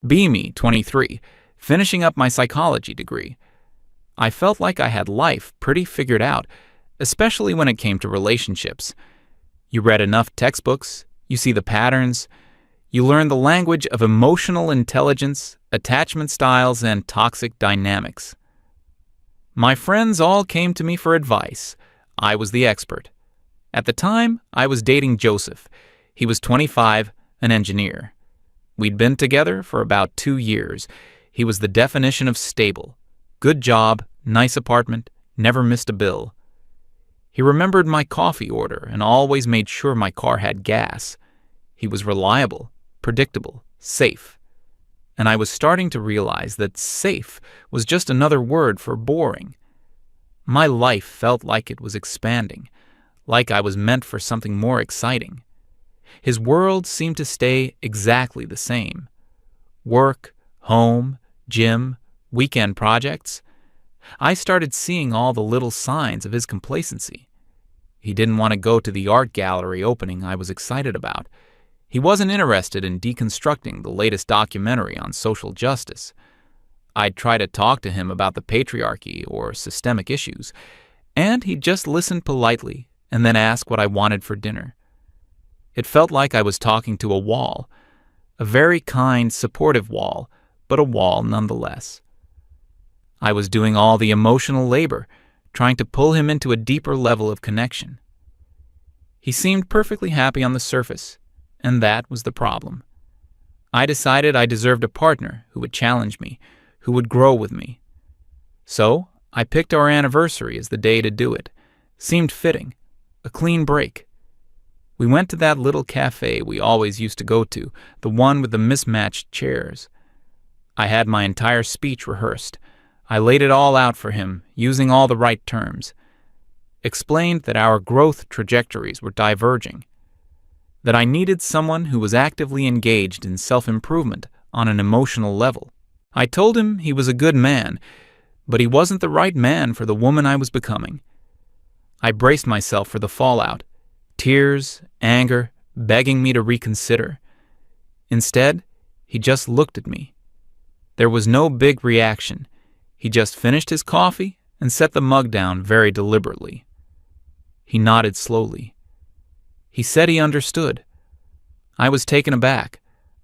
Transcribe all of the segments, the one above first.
Me, 23, finishing up my psychology degree. I felt like I had life pretty figured out, especially when it came to relationships. You read enough textbooks, you see the patterns, you learn the language of emotional intelligence, attachment styles, and toxic dynamics. My friends all came to me for advice. I was the expert. At the time, I was dating Joseph. He was 25, an engineer. We'd been together for about 2 years. He was the definition of stable. Good job, nice apartment, never missed a bill. He remembered my coffee order and always made sure my car had gas. He was reliable, predictable, safe. And I was starting to realize that safe was just another word for boring. My life felt like it was expanding, like I was meant for something more exciting. His world seemed to stay exactly the same. Work, home, gym, weekend projects. I started seeing all the little signs of his complacency. He didn't want to go to the art gallery opening I was excited about. He wasn't interested in deconstructing the latest documentary on social justice. I'd try to talk to him about the patriarchy or systemic issues, and he'd just listen politely and then ask what I wanted for dinner. It felt like I was talking to a wall, a very kind, supportive wall, but a wall nonetheless. I was doing all the emotional labor, trying to pull him into a deeper level of connection. He seemed perfectly happy on the surface, and that was the problem. I decided I deserved a partner who would challenge me, who would grow with me. So I picked our anniversary as the day to do it. Seemed fitting, a clean break. We went to that little cafe we always used to go to, the one with the mismatched chairs. I had my entire speech rehearsed. I laid it all out for him, using all the right terms. Explained that our growth trajectories were diverging. That I needed someone who was actively engaged in self-improvement on an emotional level. I told him he was a good man, but he wasn't the right man for the woman I was becoming. I braced myself for the fallout. Tears, anger, begging me to reconsider. Instead, he just looked at me. There was no big reaction. He just finished his coffee and set the mug down very deliberately. He nodded slowly. He said he understood. I was taken aback.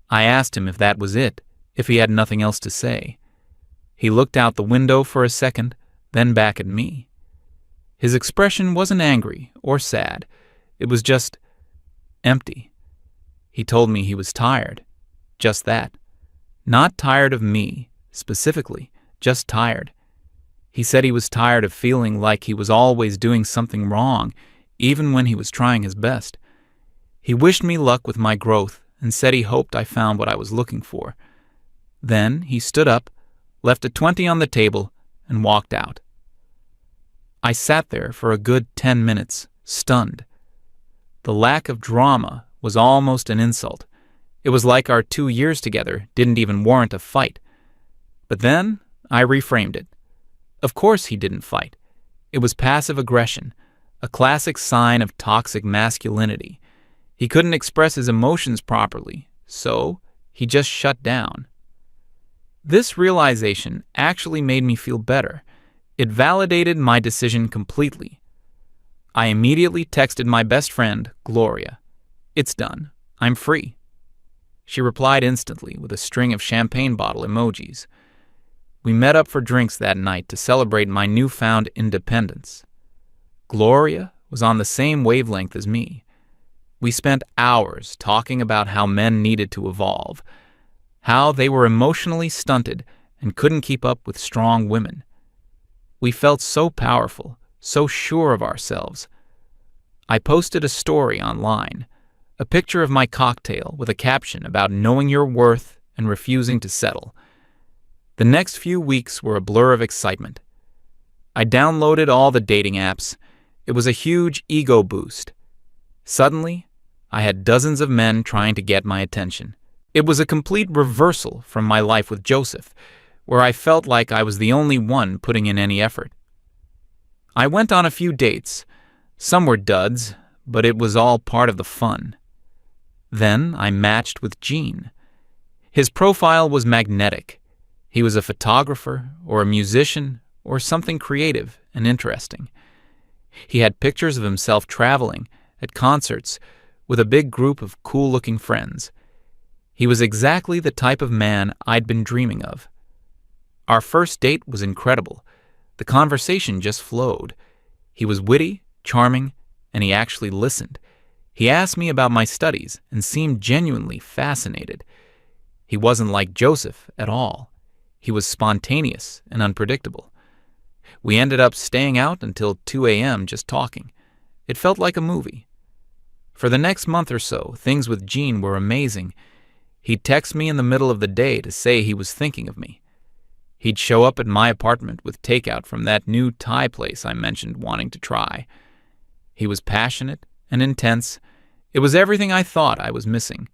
I asked him if that was it, if he had nothing else to say. He looked out the window for a second, then back at me. His expression wasn't angry or sad. It was just empty. He told me he was tired. Just that. Not tired of me, specifically, just tired. He said he was tired of feeling like he was always doing something wrong, even when he was trying his best. He wished me luck with my growth and said he hoped I found what I was looking for. Then he stood up, left a 20 on the table, and walked out. I sat there for a good 10 minutes, stunned. The lack of drama was almost an insult. It was like our 2 years together didn't even warrant a fight. But then I reframed it. Of course he didn't fight. It was passive aggression, a classic sign of toxic masculinity. He couldn't express his emotions properly, so he just shut down. This realization actually made me feel better. It validated my decision completely. I immediately texted my best friend, Gloria. "It's done. I'm free." She replied instantly with a string of champagne bottle emojis. We met up for drinks that night to celebrate my newfound independence. Gloria was on the same wavelength as me. We spent hours talking about how men needed to evolve, how they were emotionally stunted and couldn't keep up with strong women. We felt so powerful, so sure of ourselves. I posted a story online, a picture of my cocktail with a caption about knowing your worth and refusing to settle. The next few weeks were a blur of excitement. I downloaded all the dating apps. It was a huge ego boost. Suddenly, I had dozens of men trying to get my attention. It was a complete reversal from my life with Joseph, where I felt like I was the only one putting in any effort. I went on a few dates. Some were duds, but it was all part of the fun. Then I matched with Gene. His profile was magnetic. He was a photographer or a musician or something creative and interesting. He had pictures of himself traveling, at concerts, with a big group of cool-looking friends. He was exactly the type of man I'd been dreaming of. Our first date was incredible. The conversation just flowed. He was witty, charming, and he actually listened. He asked me about my studies and seemed genuinely fascinated. He wasn't like Joseph at all. He was spontaneous and unpredictable. We ended up staying out until 2 a.m. just talking. It felt like a movie. For the next month or so, things with Gene were amazing. He'd text me in the middle of the day to say he was thinking of me. He'd show up at my apartment with takeout from that new Thai place I mentioned wanting to try. He was passionate and intense. It was everything I thought I was missing.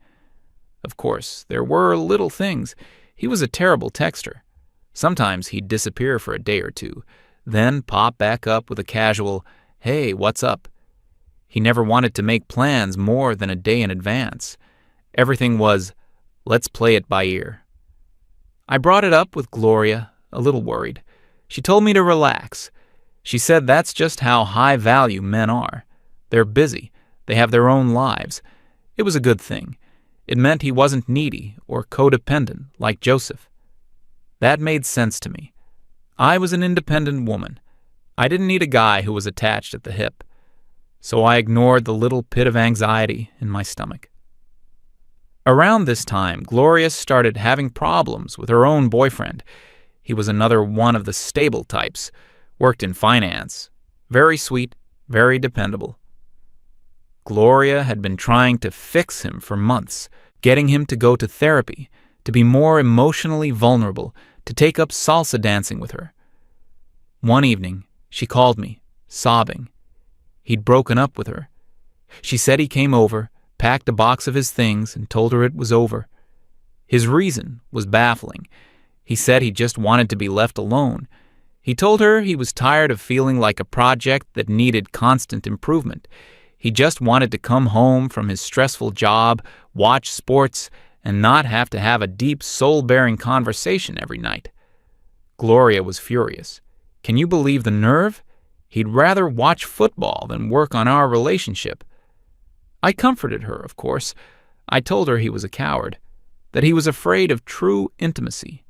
Of course, there were little things. He was a terrible texter. Sometimes he'd disappear for a day or two, then pop back up with a casual, "Hey, what's up?" He never wanted to make plans more than a day in advance. Everything was, let's play it by ear. I brought it up with Gloria, a little worried. She told me to relax. She said that's just how high-value men are. They're busy. They have their own lives. It was a good thing. It meant he wasn't needy or codependent like Joseph. That made sense to me. I was an independent woman. I didn't need a guy who was attached at the hip. So I ignored the little pit of anxiety in my stomach. Around this time, Gloria started having problems with her own boyfriend. He was another one of the stable types, worked in finance. Very sweet, very dependable. Gloria had been trying to fix him for months, getting him to go to therapy, to be more emotionally vulnerable, to take up salsa dancing with her. One evening, she called me, sobbing. He'd broken up with her. She said he came over, packed a box of his things, and told her it was over. His reason was baffling. He said he just wanted to be left alone. He told her he was tired of feeling like a project that needed constant improvement. He just wanted to come home from his stressful job, watch sports, and not have to have a deep, soul-bearing conversation every night. Gloria was furious. Can you believe the nerve? He'd rather watch football than work on our relationship. I comforted her, of course. I told her he was a coward, that he was afraid of true intimacy,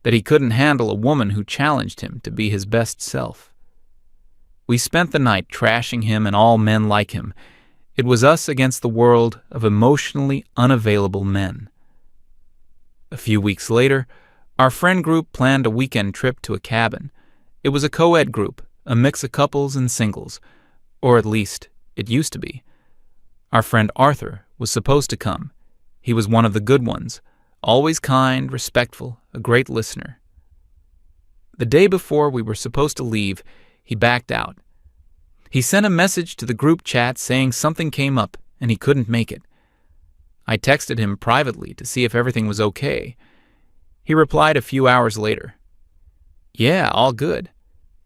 that he couldn't handle a woman who challenged him to be his best self. We spent the night trashing him and all men like him. It was us against the world of emotionally unavailable men. A few weeks later, our friend group planned a weekend trip to a cabin. It was a co-ed group, a mix of couples and singles, or at least it used to be. Our friend Arthur was supposed to come. He was one of the good ones, always kind, respectful, a great listener. The day before we were supposed to leave, he backed out. He sent a message to the group chat saying something came up and he couldn't make it. I texted him privately to see if everything was okay. He replied a few hours later. Yeah, all good.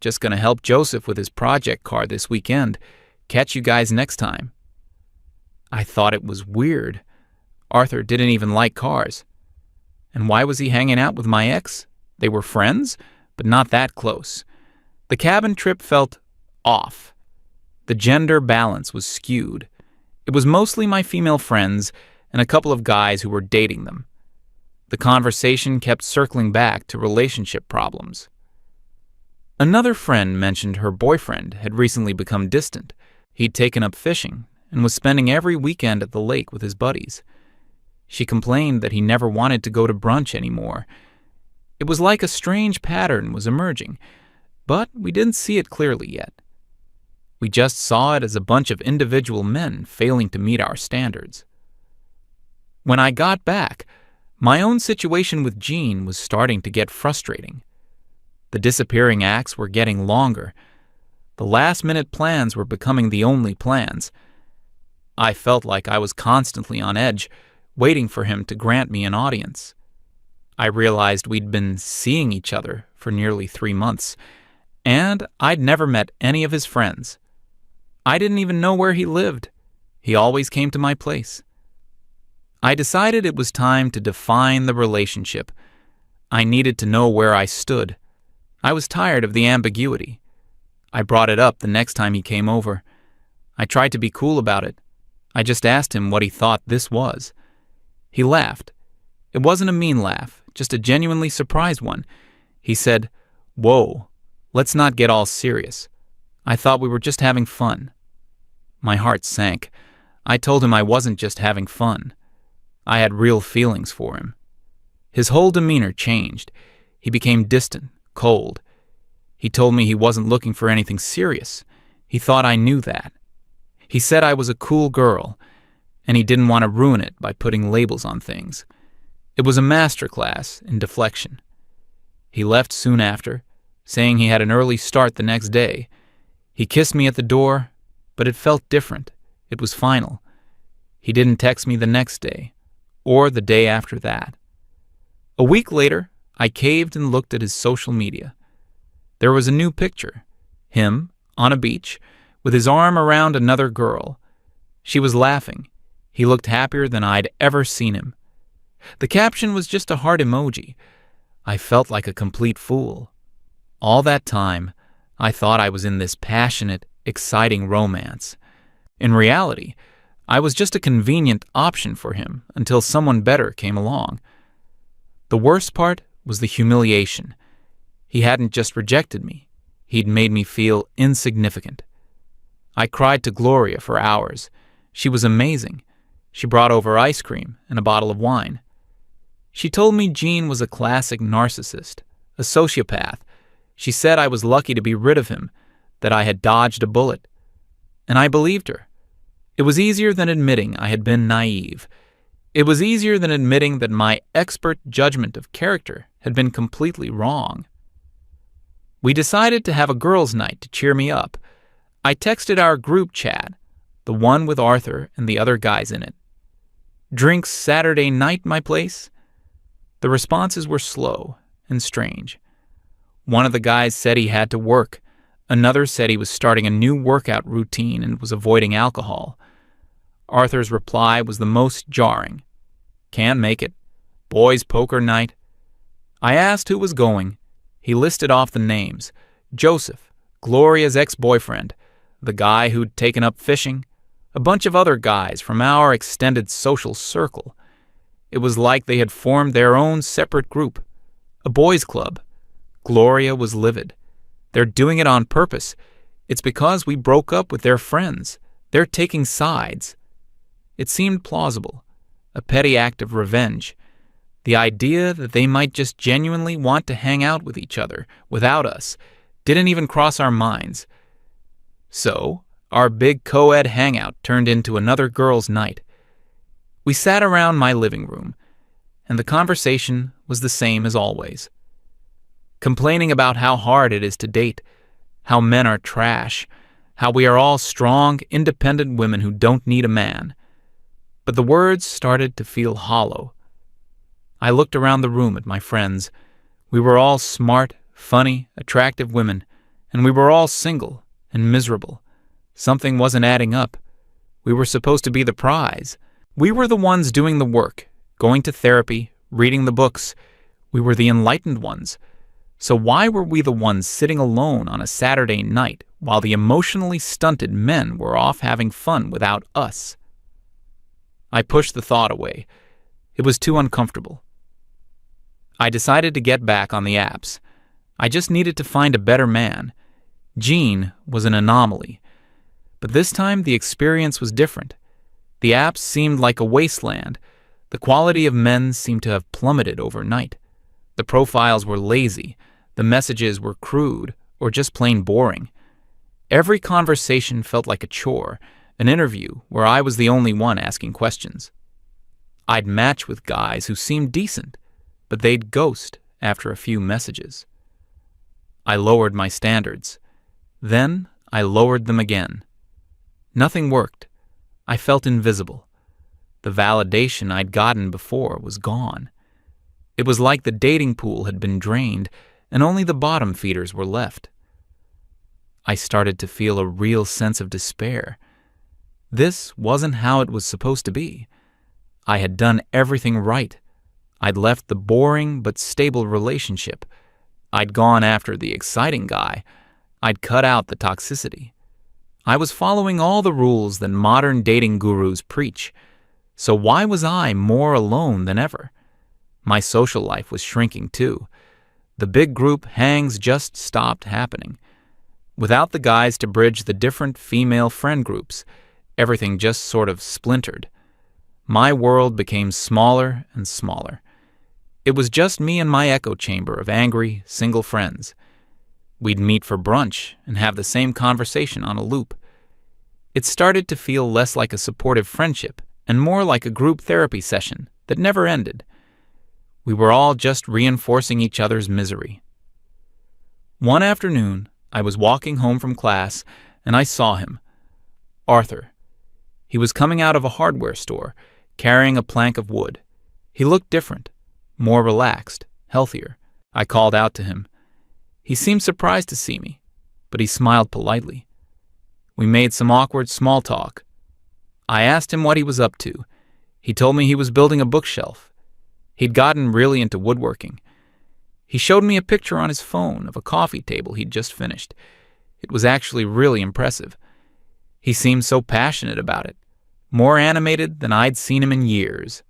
Just gonna help Joseph with his project car this weekend. Catch you guys next time. I thought it was weird. Arthur didn't even like cars. And why was he hanging out with my ex? They were friends, but not that close. The cabin trip felt off. The gender balance was skewed. It was mostly my female friends and a couple of guys who were dating them. The conversation kept circling back to relationship problems. Another friend mentioned her boyfriend had recently become distant. He'd taken up fishing and was spending every weekend at the lake with his buddies. She complained that he never wanted to go to brunch anymore. It was like a strange pattern was emerging, but we didn't see it clearly yet. We just saw it as a bunch of individual men failing to meet our standards. When I got back, my own situation with Gene was starting to get frustrating. The disappearing acts were getting longer. The last-minute plans were becoming the only plans. I felt like I was constantly on edge, waiting for him to grant me an audience. I realized we'd been seeing each other for nearly 3 months, and I'd never met any of his friends. I didn't even know where he lived. He always came to my place. I decided it was time to define the relationship. I needed to know where I stood. I was tired of the ambiguity. I brought it up the next time he came over. I tried to be cool about it. I just asked him what he thought this was. He laughed. It wasn't a mean laugh, just a genuinely surprised one. He said, "Whoa, let's not get all serious. I thought we were just having fun." My heart sank. I told him I wasn't just having fun. I had real feelings for him. His whole demeanor changed. He became distant, cold. He told me he wasn't looking for anything serious. He thought I knew that. He said I was a cool girl, and he didn't want to ruin it by putting labels on things. It was a masterclass in deflection. He left soon after, saying he had an early start the next day. He kissed me at the door, but it felt different. It was final. He didn't text me the next day, or the day after that. A week later, I caved and looked at his social media. There was a new picture, him on a beach, with his arm around another girl. She was laughing. He looked happier than I'd ever seen him. The caption was just a heart emoji. I felt like a complete fool. All that time, I thought I was in this passionate, exciting romance. In reality, I was just a convenient option for him until someone better came along. The worst part was the humiliation. He hadn't just rejected me. He'd made me feel insignificant. I cried to Gloria for hours. She was amazing. She brought over ice cream and a bottle of wine. She told me Gene was a classic narcissist, a sociopath. She said I was lucky to be rid of him, that I had dodged a bullet. And I believed her. It was easier than admitting I had been naive. It was easier than admitting that my expert judgment of character had been completely wrong. We decided to have a girls' night to cheer me up. I texted our group chat, the one with Arthur and the other guys in it. "Drinks Saturday night, my place?" The responses were slow and strange. One of the guys said he had to work. Another said he was starting a new workout routine and was avoiding alcohol. Arthur's reply was the most jarring. "Can't make it. Boys' poker night." I asked who was going. He listed off the names. Joseph, Gloria's ex-boyfriend, the guy who'd taken up fishing, a bunch of other guys from our extended social circle. It was like they had formed their own separate group, a boys' club. Gloria was livid. "They're doing it on purpose. It's because we broke up with their friends. They're taking sides." It seemed plausible, a petty act of revenge. The idea that they might just genuinely want to hang out with each other without us didn't even cross our minds. So, our big co-ed hangout turned into another girls' night. We sat around my living room, and the conversation was the same as always. Complaining about how hard it is to date, how men are trash, how we are all strong, independent women who don't need a man. But the words started to feel hollow. I looked around the room at my friends. We were all smart, funny, attractive women, and we were all single and miserable. Something wasn't adding up. We were supposed to be the prize. We were the ones doing the work, going to therapy, reading the books. We were the enlightened ones. So why were we the ones sitting alone on a Saturday night while the emotionally stunted men were off having fun without us? I pushed the thought away. It was too uncomfortable. I decided to get back on the apps. I just needed to find a better man. Gene was an anomaly. But this time the experience was different. The apps seemed like a wasteland. The quality of men seemed to have plummeted overnight. The profiles were lazy. The messages were crude or just plain boring. Every conversation felt like a chore, an interview where I was the only one asking questions. I'd match with guys who seemed decent, but they'd ghost after a few messages. I lowered my standards. Then I lowered them again. Nothing worked. I felt invisible. The validation I'd gotten before was gone. It was like the dating pool had been drained and only the bottom feeders were left. I started to feel a real sense of despair. This wasn't how it was supposed to be. I had done everything right. I'd left the boring but stable relationship. I'd gone after the exciting guy. I'd cut out the toxicity. I was following all the rules that modern dating gurus preach. So why was I more alone than ever? My social life was shrinking too. The big group hangs just stopped happening. Without the guys to bridge the different female friend groups, everything just sort of splintered. My world became smaller and smaller. It was just me and my echo chamber of angry, single friends. We'd meet for brunch and have the same conversation on a loop. It started to feel less like a supportive friendship and more like a group therapy session that never ended. We were all just reinforcing each other's misery. One afternoon, I was walking home from class and I saw him. Arthur. He was coming out of a hardware store, carrying a plank of wood. He looked different, more relaxed, healthier. I called out to him. He seemed surprised to see me, but he smiled politely. We made some awkward small talk. I asked him what he was up to. He told me he was building a bookshelf. He'd gotten really into woodworking. He showed me a picture on his phone of a coffee table he'd just finished. It was actually really impressive. He seemed so passionate about it, more animated than I'd seen him in years.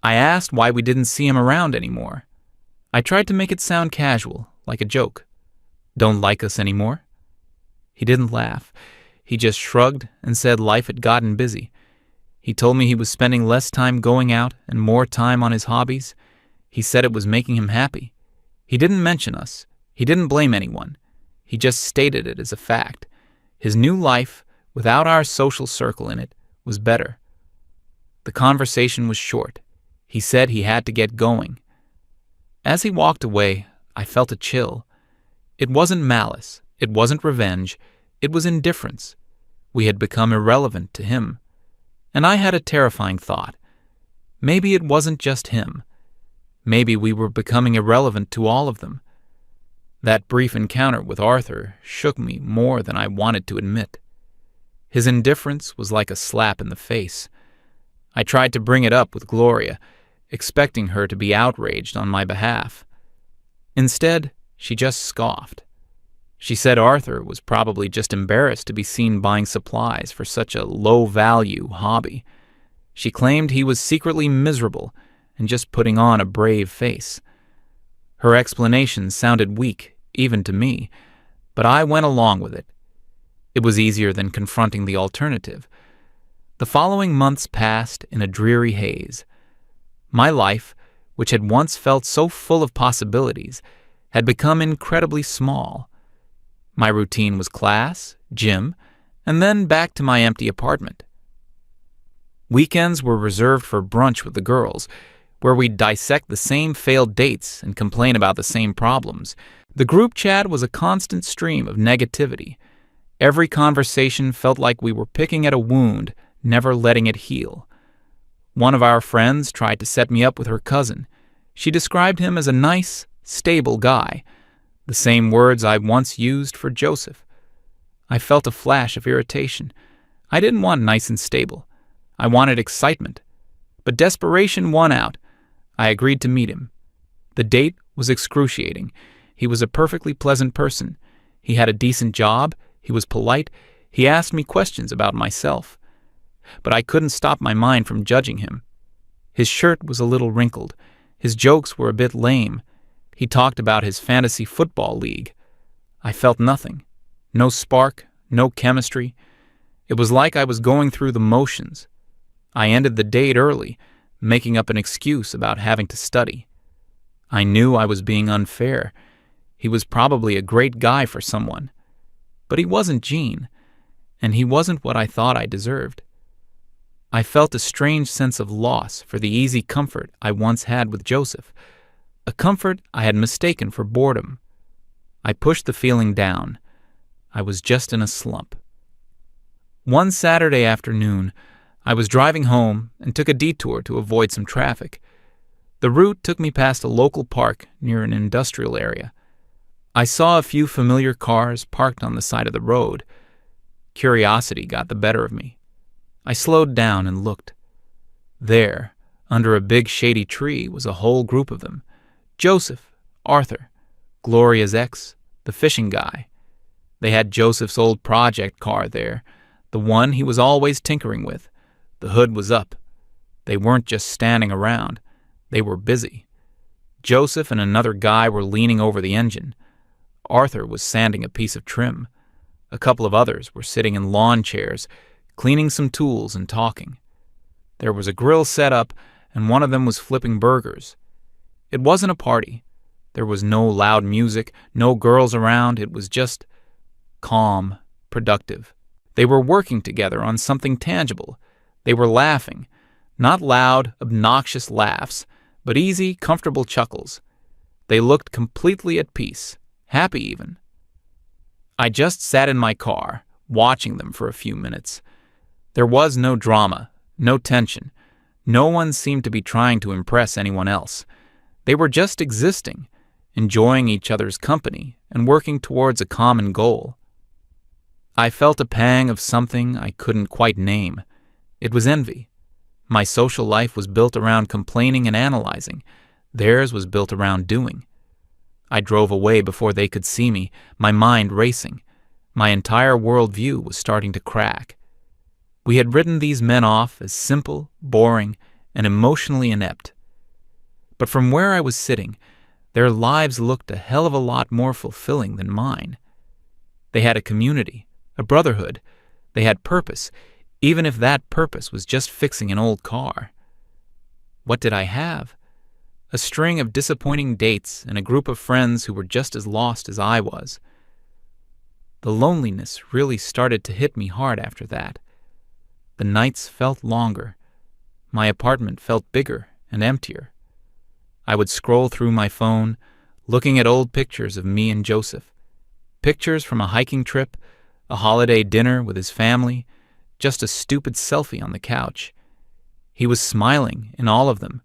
I asked why we didn't see him around anymore. I tried to make it sound casual, like a joke. Don't like us anymore? He didn't laugh. He just shrugged and said life had gotten busy. He told me he was spending less time going out and more time on his hobbies. He said it was making him happy. He didn't mention us. He didn't blame anyone. He just stated it as a fact. His new life, without our social circle in it, was better. The conversation was short. He said he had to get going. As he walked away, I felt a chill. It wasn't malice. It wasn't revenge. It was indifference. We had become irrelevant to him. And I had a terrifying thought. Maybe it wasn't just him. Maybe we were becoming irrelevant to all of them. That brief encounter with Arthur shook me more than I wanted to admit. His indifference was like a slap in the face. I tried to bring it up with Gloria, expecting her to be outraged on my behalf. Instead, she just scoffed. She said Arthur was probably just embarrassed to be seen buying supplies for such a low-value hobby. She claimed he was secretly miserable and just putting on a brave face. Her explanation sounded weak, even to me, but I went along with it. It was easier than confronting the alternative. The following months passed in a dreary haze. My life, which had once felt so full of possibilities, had become incredibly small. My routine was class, gym, and then back to my empty apartment. Weekends were reserved for brunch with the girls, where we'd dissect the same failed dates and complain about the same problems. The group chat was a constant stream of negativity. Every conversation felt like we were picking at a wound, never letting it heal. One of our friends tried to set me up with her cousin. She described him as a nice, stable guy, the same words I once used for Joseph. I felt a flash of irritation. I didn't want nice and stable. I wanted excitement. But desperation won out. I agreed to meet him. The date was excruciating. He was a perfectly pleasant person. He had a decent job. He was polite. He asked me questions about myself. But I couldn't stop my mind from judging him. His shirt was a little wrinkled. His jokes were a bit lame. He talked about his fantasy football league. I felt nothing. No spark, no chemistry. It was like I was going through the motions. I ended the date early, making up an excuse about having to study. I knew I was being unfair. He was probably a great guy for someone. But he wasn't Gene, and he wasn't what I thought I deserved. I felt a strange sense of loss for the easy comfort I once had with Joseph, a comfort I had mistaken for boredom. I pushed the feeling down. I was just in a slump. One Saturday afternoon, I was driving home and took a detour to avoid some traffic. The route took me past a local park near an industrial area. I saw a few familiar cars parked on the side of the road. Curiosity got the better of me. I slowed down and looked. There, under a big shady tree, was a whole group of them. Joseph, Arthur, Gloria's ex, the fishing guy. They had Joseph's old project car there, the one he was always tinkering with. The hood was up. They weren't just standing around. They were busy. Joseph and another guy were leaning over the engine. Arthur was sanding a piece of trim. A couple of others were sitting in lawn chairs, cleaning some tools and talking. There was a grill set up, and one of them was flipping burgers. It wasn't a party. There was no loud music, no girls around. It was just calm, productive. They were working together on something tangible. They were laughing. Not loud, obnoxious laughs, but easy, comfortable chuckles. They looked completely at peace, happy even. I just sat in my car, watching them for a few minutes. There was no drama, no tension. No one seemed to be trying to impress anyone else. They were just existing, enjoying each other's company and working towards a common goal. I felt a pang of something I couldn't quite name. It was envy. My social life was built around complaining and analyzing. Theirs was built around doing. I drove away before they could see me, my mind racing. My entire worldview was starting to crack. We had written these men off as simple, boring, and emotionally inept. But from where I was sitting, their lives looked a hell of a lot more fulfilling than mine. They had a community, a brotherhood. They had purpose, even if that purpose was just fixing an old car. What did I have? A string of disappointing dates and a group of friends who were just as lost as I was. The loneliness really started to hit me hard after that. The nights felt longer. My apartment felt bigger and emptier. I would scroll through my phone, looking at old pictures of me and Joseph. Pictures from a hiking trip, a holiday dinner with his family, just a stupid selfie on the couch. He was smiling in all of them.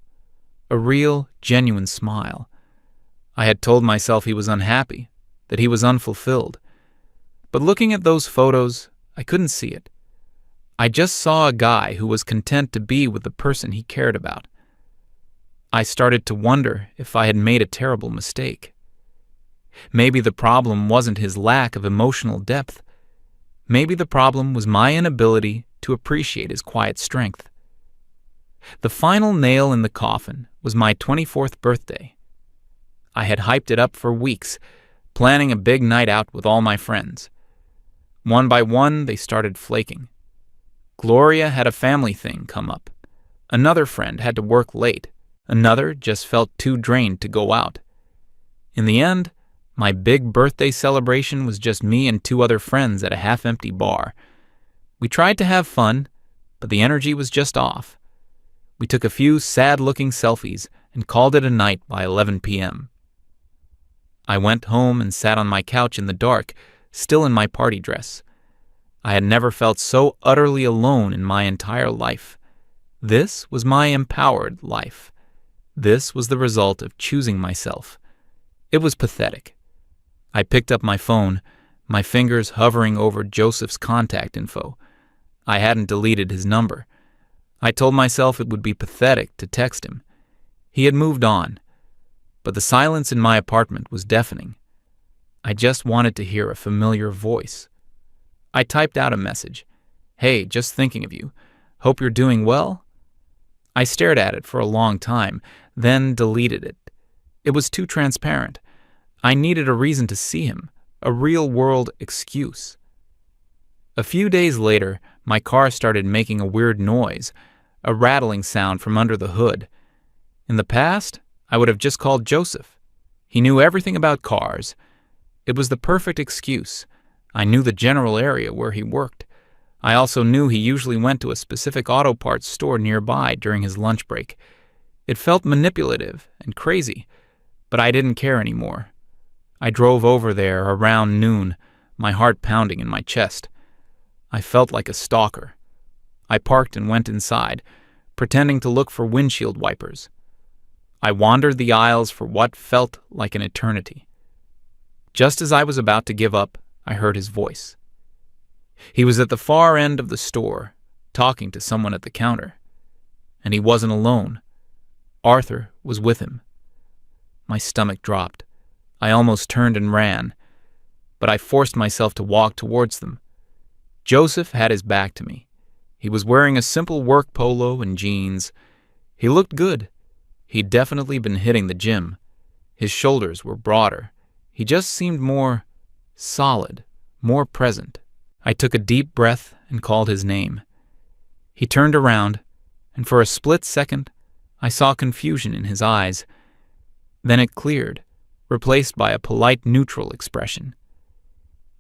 A real, genuine smile. I had told myself he was unhappy, that he was unfulfilled. But looking at those photos, I couldn't see it. I just saw a guy who was content to be with the person he cared about. I started to wonder if I had made a terrible mistake. Maybe the problem wasn't his lack of emotional depth. Maybe the problem was my inability to appreciate his quiet strength. The final nail in the coffin was my 24th birthday. I had hyped it up for weeks, planning a big night out with all my friends. One by one, they started flaking. Gloria had a family thing come up. Another friend had to work late. Another just felt too drained to go out. In the end, my big birthday celebration was just me and two other friends at a half-empty bar. We tried to have fun, but the energy was just off. We took a few sad-looking selfies and called it a night by 11 p.m. I went home and sat on my couch in the dark, still in my party dress. I had never felt so utterly alone in my entire life. This was my empowered life. This was the result of choosing myself. It was pathetic. I picked up my phone, my fingers hovering over Joseph's contact info. I hadn't deleted his number. I told myself it would be pathetic to text him. He had moved on, but the silence in my apartment was deafening. I just wanted to hear a familiar voice. I typed out a message. "Hey, just thinking of you. Hope you're doing well?" I stared at it for a long time, then deleted it. It was too transparent. I needed a reason to see him, a real-world excuse. A few days later, my car started making a weird noise, a rattling sound from under the hood. In the past, I would have just called Joseph. He knew everything about cars. It was the perfect excuse. I knew the general area where he worked. I also knew he usually went to a specific auto parts store nearby during his lunch break. It felt manipulative and crazy, but I didn't care anymore. I drove over there around noon, my heart pounding in my chest. I felt like a stalker. I parked and went inside, pretending to look for windshield wipers. I wandered the aisles for what felt like an eternity. Just as I was about to give up, I heard his voice. He was at the far end of the store, talking to someone at the counter. And he wasn't alone. Arthur was with him. My stomach dropped. I almost turned and ran, but I forced myself to walk towards them. Joseph had his back to me. He was wearing a simple work polo and jeans. He looked good. He'd definitely been hitting the gym. His shoulders were broader. He just seemed more solid, more present. I took a deep breath and called his name. He turned around, and for a split second, I saw confusion in his eyes. Then it cleared, replaced by a polite, neutral expression.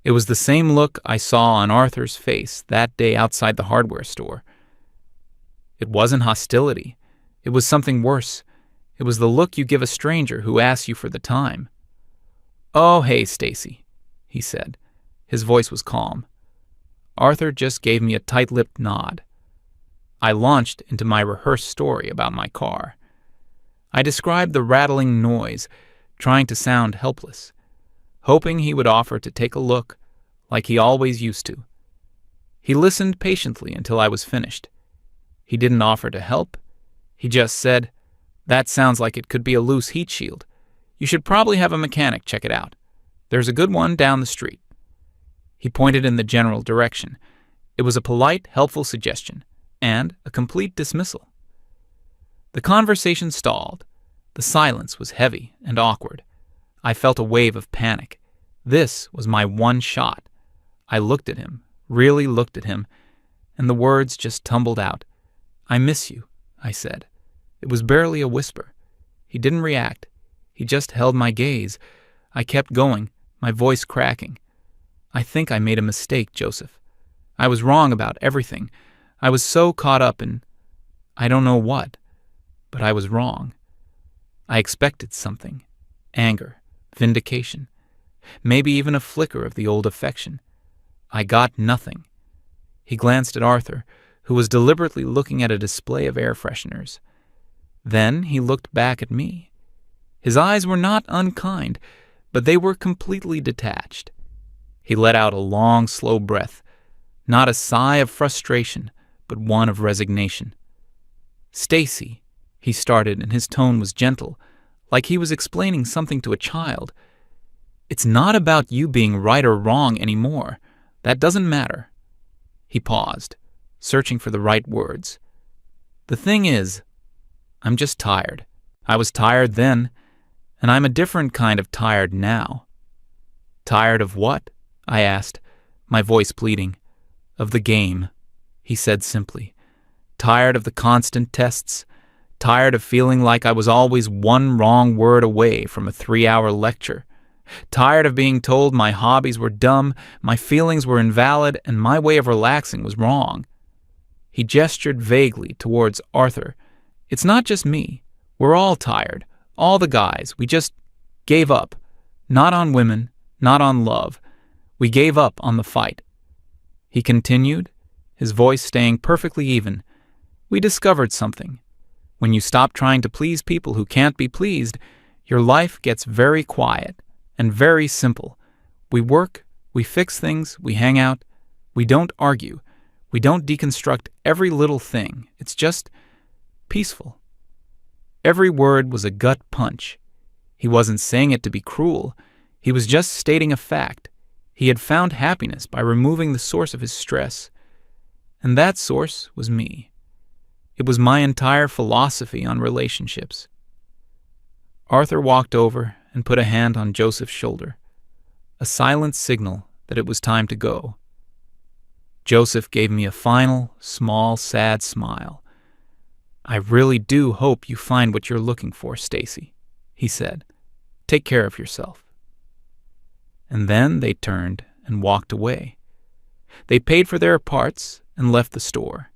It was the same look I saw on Arthur's face that day outside the hardware store. It wasn't hostility. It was something worse. It was the look you give a stranger who asks you for the time. "Oh, hey, Stacy," he said. His voice was calm. Arthur just gave me a tight-lipped nod. I launched into my rehearsed story about my car. I described the rattling noise, trying to sound helpless, hoping he would offer to take a look like he always used to. He listened patiently until I was finished. He didn't offer to help. He just said, "That sounds like it could be a loose heat shield. You should probably have a mechanic check it out. There's a good one down the street." He pointed in the general direction. It was a polite, helpful suggestion, and a complete dismissal. The conversation stalled. The silence was heavy and awkward. I felt a wave of panic. This was my one shot. I looked at him, really looked at him, and the words just tumbled out. "I miss you," I said. It was barely a whisper. He didn't react. He just held my gaze. I kept going, my voice cracking. "I think I made a mistake, Joseph. I was wrong about everything. I was so caught up in I don't know what, but I was wrong. I expected something. Anger, vindication, maybe even a flicker of the old affection. I got nothing." He glanced at Arthur, who was deliberately looking at a display of air fresheners. Then he looked back at me. His eyes were not unkind, but they were completely detached. He let out a long, slow breath, not a sigh of frustration, but one of resignation. "Stacy," he started, and his tone was gentle, like he was explaining something to a child. "It's not about you being right or wrong anymore. That doesn't matter." He paused, searching for the right words. "The thing is, I'm just tired. I was tired then, and I'm a different kind of tired now." "Tired of what?" I asked, my voice pleading. "Of the game," he said simply. "Tired of the constant tests. Tired of feeling like I was always one wrong word away from a 3-hour lecture. Tired of being told my hobbies were dumb, my feelings were invalid, and my way of relaxing was wrong." He gestured vaguely towards Arthur. "It's not just me. We're all tired. All the guys. We just gave up. Not on women, not on love. We gave up on the fight." He continued, his voice staying perfectly even. "We discovered something. When you stop trying to please people who can't be pleased, your life gets very quiet and very simple. We work, we fix things, we hang out. We don't argue. We don't deconstruct every little thing. It's just peaceful." Every word was a gut punch. He wasn't saying it to be cruel. He was just stating a fact. He had found happiness by removing the source of his stress. And that source was me. It was my entire philosophy on relationships. Arthur walked over and put a hand on Joseph's shoulder, a silent signal that it was time to go. Joseph gave me a final, small, sad smile. "I really do hope you find what you're looking for, Stacy," he said. "Take care of yourself." And then they turned and walked away. They paid for their parts and left the store.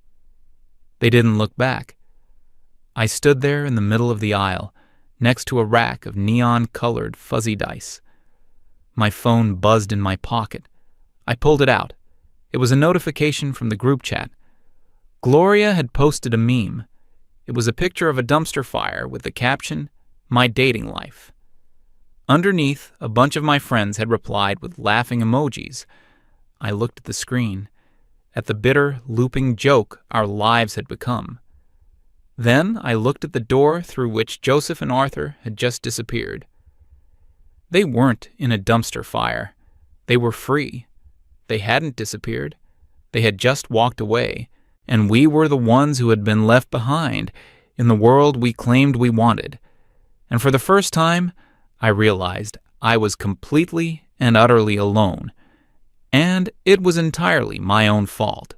They didn't look back. I stood there in the middle of the aisle, next to a rack of neon-colored fuzzy dice. My phone buzzed in my pocket. I pulled it out. It was a notification from the group chat. Gloria had posted a meme. It was a picture of a dumpster fire with the caption, "My dating life." Underneath, a bunch of my friends had replied with laughing emojis. I looked at the screen, at the bitter, looping joke our lives had become. Then I looked at the door through which Joseph and Arthur had just disappeared. They weren't in a dumpster fire. They were free. They hadn't disappeared. They had just walked away, and we were the ones who had been left behind in the world we claimed we wanted. And for the first time, I realized I was completely and utterly alone, and it was entirely my own fault.